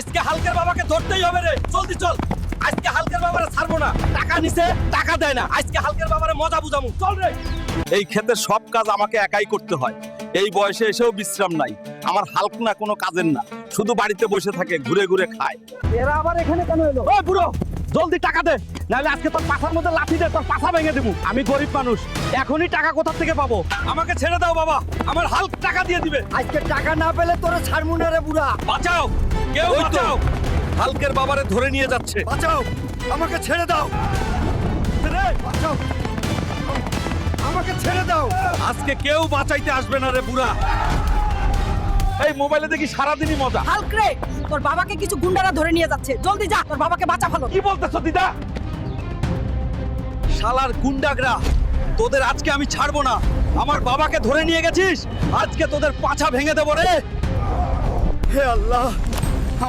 আজকে হালকের বাবাকে ধরতেই হবে রে, জলদি চল। আজকে হালকের বাবারে ছাড়বো না, টাকা নিছে টাকা দেয় না, আজকে হালকের বাবারে মজা বুঝামু, চল রে। এই ক্ষেতের সব কাজ আমাকে একাই করতে হয়, এই বয়সে এসেও বিশ্রাম নাই। আমার হালক না কোনো কাজের না, শুধু বাড়িতে বসে থাকে, ঘুরে ঘুরে খায়। এরা আবার এখানে কেন এলো? ওই বুড়ো, জলদি টাকা দে, নাহলে আজকে তোর পাছার মধ্যে লাঠি দে, তোর পাছা ভেঙে দেবো। আমি গরিব মানুষ, এখনই টাকা কোথা থেকে পাবো? আমাকে ছেড়ে দাও বাবা, আমার হালক টাকা দিয়ে দিবে। আজকে টাকা না পেলে তোরে ছাড়মু না রে বুড়া। বাঁচাও, কেউ বাঁচাও, হালকের বাবারে ধরে নিয়ে যাচ্ছে। বাঁচাও, আমাকে ছেড়ে দাও রে, বাঁচাও, আমাকে ছেড়ে দাও। আজকে কেউ বাঁচাইতে আসবে না রে বুড়া। এই মোবাইলে দেখি সারাদিনই মজা। হাল্ক রে, তোর বাবাকে কিছু গুন্ডারা ধরে নিয়ে যাচ্ছে, জলদি যা, তোর বাবাকে বাঁচা ভালো। কি বলতেছ দিদা? শালার গুন্ডাগরা, তোদের আজকে আমি ছাড়বো না। আমার বাবাকে ধরে নিয়ে গেছিস, আজকে তোদের পাছা ভেঙে দেবো রে। হে আল্লাহ,